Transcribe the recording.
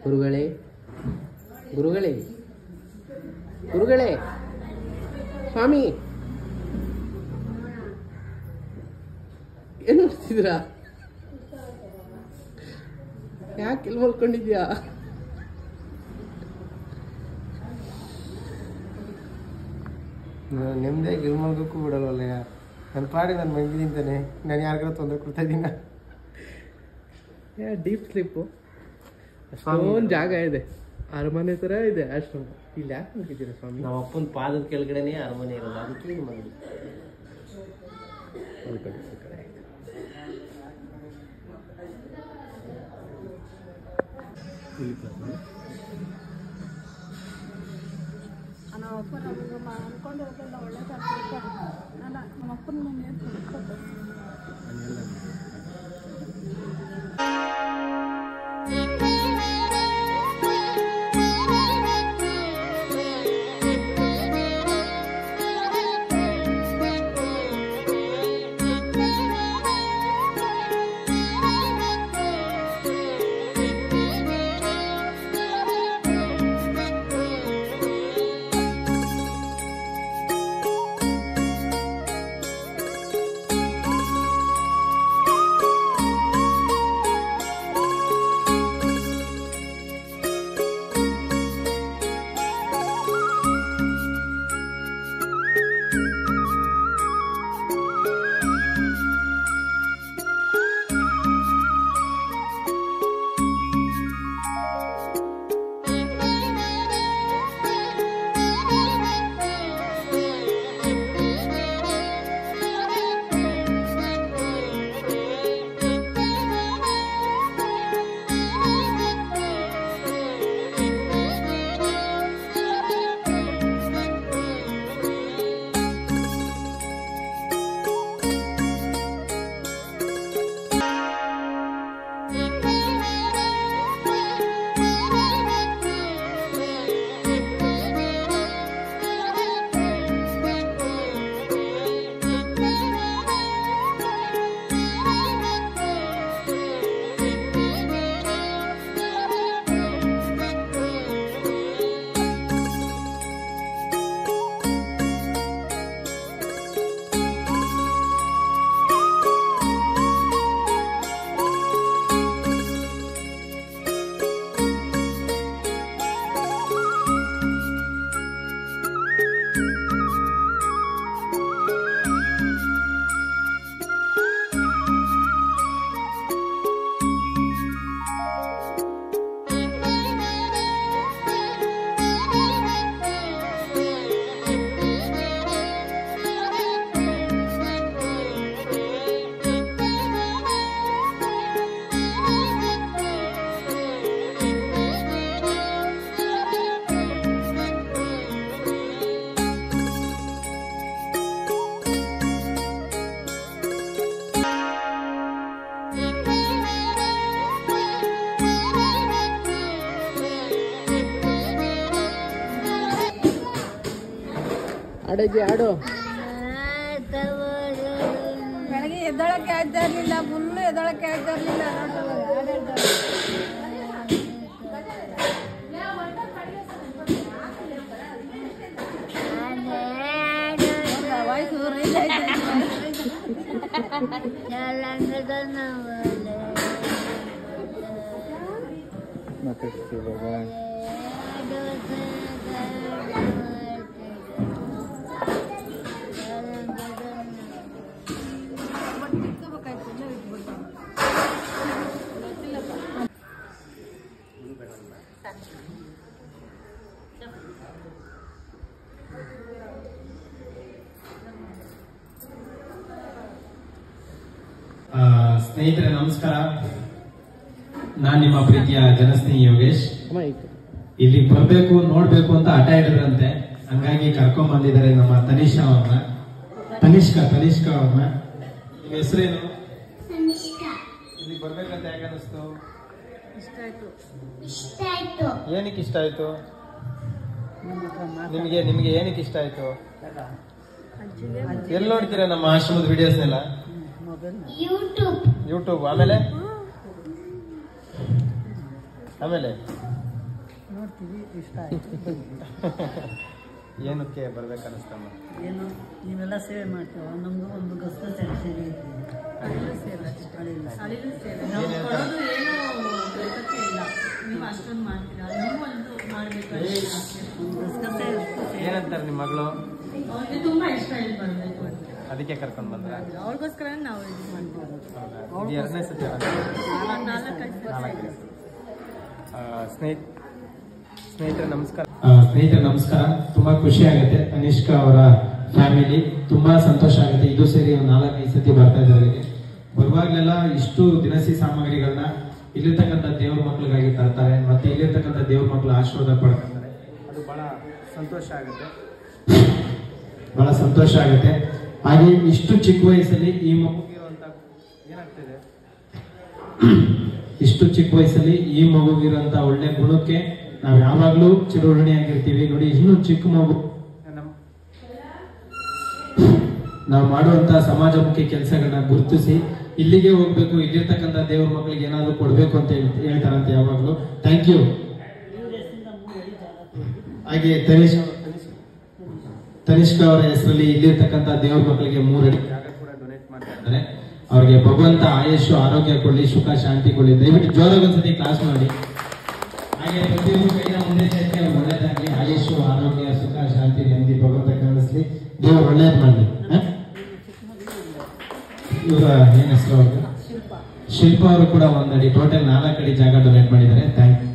ಗುರುಗಳೇ ಗುರುಗಳೇ ಗುರುಗಳೇ ಸ್ವಾಮಿ ಏನು ಮಾಡ್ತಿದ್ದೀರಾ? ಯಾಕೆ ಇಲ್ಲಿ ಮಲ್ಕೊಂಡಿದ್ಯಾ? ನೆಮ್ಮದಿಯಾಗಿ ಇಲ್ಲಿ ಮಲ್ಗೋಕ್ಕೂ ಬಿಡಲ್ವಲ್ಲ. ನನ್ನ ಪಾಡಿ ನಾನು ಮಲಗಿದ್ದೀನಿ. ನಾನು ಯಾರಿಗಾರ ತೊಂದರೆ ಕೊಡ್ತಾ ಇದ್ದೀನ? Deep sleep. ಅಷ್ಟೊಂದು ಜಾಗ ಇದೆ, ಅರಮನೆ ಥರ ಇದೆ ಆಶ್ರಮ. ಇಲ್ಲಿ ಯಾಕೆ ಮಲಗಿದ್ದೀರಾ ಸ್ವಾಮಿ? ನಮ್ಮ ಅಪ್ಪನ ಪಾದದ ಕೆಳಗಡೆನೇ ಅರಮನೆ ಇರೋದು, ಅದಕ್ಕೆ ಇಲ್ಲಿ ಮಲಗಿ ನಮ್ಮ ಅಪ್ಪನ ಅನ್ಕೊಂಡು ಹೋಗಲ್ಲ, ಒಳ್ಳೆ ನಮ್ಮ ಅಪ್ಪನ ಆಡೋಜಿ ಆಡೋ. ಬೆಳಗ್ಗೆ ಎದ್ದೊಳಕ್ಕೆ ಆಗ್ತಾ ಇರ್ಲಿಲ್ಲ, ಫುಲ್ಲು ಎದ್ದೊಳಕ್ಕೆ ಆಗ್ತಾ ಇರ್ಲಿಲ್ಲ. ಸ್ನೇಹಿತರೆ ನಮಸ್ಕಾರ. ನಾನ್ ನಿಮ್ಮ ಪ್ರೀತಿಯ ಜನಸ್ನೇಹಿ ಯೋಗೇಶ್. ಇಲ್ಲಿ ಬರ್ಬೇಕು ನೋಡ್ಬೇಕು ಅಂತ ಹಠ ಹಿಡಿದ್ರಂತೆ, ಹಂಗಾಗಿ ಕರ್ಕೊಂಡ್ ಬಂದಿದ್ದಾರೆ ನಮ್ಮ ತನಿಷ್ಕಾ ಅವ್ರನ್ನ. ತನಿಷ್ಕಾ ಅವ್ರನ್ನ. ನಿಮ್ಮ ಹೆಸರೇನು? ಇಲ್ಲಿ ಬರ್ಬೇಕಂತ ಯಾಕೆ ಅನಿಸ್ತು? ಏನಕ್ಕೆ ಇಷ್ಟ ಆಯ್ತು ನಿಮ್ಗೆ? ಏನಕ್ಕೆ ಇಷ್ಟ ಆಯ್ತು? ಎಲ್ಲಿ ನೋಡ್ತೀರಾ ನಮ್ಮ ಆಶ್ರಮದ ವಿಡಿಯೋಸ್ನೆಲ್ಲ? ಯೂಟ್ಯೂಬ್. ಆಮೇಲೆ ಏನಕ್ಕೆ ಬರ್ಬೇಕನ್ನಿಸ್ತಮ್ಮ? ಏನು ನೀವೆಲ್ಲ ಸೇವೆ ಮಾಡ್ತೇವೆ, ನಮ್ದು ಒಂದು ಗಸಗಸೆ ಸೇವೆ ಏನಂತಾರೆ ನಿಮ್ಮ ಮಗಳು? ತುಂಬಾ ಇಷ್ಟ ಇಲ್ಲಿ ಬರ್ಬೇಕು, ಅದಕ್ಕೆ ಕರ್ಕೊಂಡ್ ಬಂದ್ರ? ಅವ್ರಿಗೋಸ್ಕರ ನಾವು ಇದು ಮಾಡ್ತೀವಿ. ಎರಡನೇ ಸತಿ ಸ್ನೇಹಿತರೆ ನಮಸ್ಕಾರ. ತುಂಬಾ ಖುಷಿ ಆಗುತ್ತೆ. ತನಿಷ್ಕಾ ಅವರ ಫ್ಯಾಮಿಲಿ ತುಂಬಾ ಸಂತೋಷ ಆಗುತ್ತೆ. ಇದು ಸೇರಿ 4-5 ಸತಿ ಬರ್ತಾ ಇದ್ದಾರೆ. ಬರುವಾಗಲೆಲ್ಲ ಇಷ್ಟು ದಿನಸಿ ಸಾಮಗ್ರಿಗಳನ್ನ ಇಲ್ಲಿರ್ತಕ್ಕಂಥ ದೇವ್ರ ಮಕ್ಳಿಗಾಗಿ ತರ್ತಾರೆ, ಮತ್ತೆ ಇಲ್ಲಿರ್ತಕ್ಕಂಥ ದೇವ್ರ ಮಕ್ಳು ಆಶೀರ್ವಾದ ಪಡ್ಕೊತಾರೆ. ಅದು ಬಹಳ ಸಂತೋಷ ಆಗುತ್ತೆ. ಹಾಗೆ ಇಷ್ಟು ಚಿಕ್ಕ ವಯಸ್ಸಲ್ಲಿ ಈ ಮಗುಗಿರುವಂತ ಏನಾಗ್ತಿದೆ, ಇಷ್ಟು ಚಿಕ್ಕ ವಯಸ್ಸಲ್ಲಿ ಈ ಮಗುಗಿರುವಂತ ಒಳ್ಳೆ ಗುಣಕ್ಕೆ ನಾವ್ ಯಾವಾಗ್ಲೂ ಚಿರಋಣಿಯಾಗಿರ್ತೀವಿ. ನೋಡಿ, ಇನ್ನು ಚಿಕ್ಕ ಮಗು ನಾವು ಮಾಡುವಂತ ಸಮಾಜಮುಖಿ ಕೆಲಸಗಳನ್ನ ಗುರುತಿಸಿ ಇಲ್ಲಿಗೆ ಹೋಗ್ಬೇಕು, ಇಲ್ಲಿರ್ತಕ್ಕಂಥ ದೇವ್ರ ಮಕ್ಕಳಿಗೆ ಏನಾದ್ರು ಕೊಡ್ಬೇಕು ಅಂತ ಹೇಳ್ತಾರಂತೆ ಯಾವಾಗ್ಲೂ. Thank you. ಹಾಗೆ ತನಿಷ್ಕಾ ಅವರ ಹೆಸರಲ್ಲಿ ಇಲ್ಲಿರ್ತಕ್ಕಂಥ ದೇವ್ರ ಮಕ್ಕಳಿಗೆ 3 ಅಡಿ ಜಾಗ ಕೂಡ ಡೊನೇಟ್ ಮಾಡ್ತಾ ಇದ್ದಾರೆ. ಅವ್ರಿಗೆ ಭಗವಂತ ಆಯುಷು ಆರೋಗ್ಯ ಕೊಡ್ಲಿ, ಸುಖ ಶಾಂತಿ ಕೊಡ್ಲಿ. ದಯವಿಟ್ಟು ಜೋರಾಗಿ ಒಂದ್ಸತಿ ಕ್ಲಾಸ್ ಮಾಡಿ. ಹಾಗೆ ಪ್ರತಿಯೊಂದು ಕೈನ ಮುಂದೆ ಸೇರಿಸಿ ಅವ್ರು ಒಳ್ಳೇದಾಗ್ಲಿ. ಆಯುಷು ಆರೋಗ್ಯ ಸುಖ ಶಾಂತಿ ನೆಮ್ಮದಿ ಭಗವಂತ ಕಾಣಿಸ್ಲಿ, ದೇವ್ರು ಒಳ್ಳೇದ್ ಮಾಡ್ಲಿ. ಇವರ ಏನ್ ಹೆಸರು? ಶಿಲ್ಪ ಅವರು ಕೂಡ 1 ಅಡಿ, ಟೋಟಲ್ 4 ಅಡಿ ಜಾಗ ಡೊನೇಟ್ ಮಾಡಿದ್ದಾರೆ. Thank you.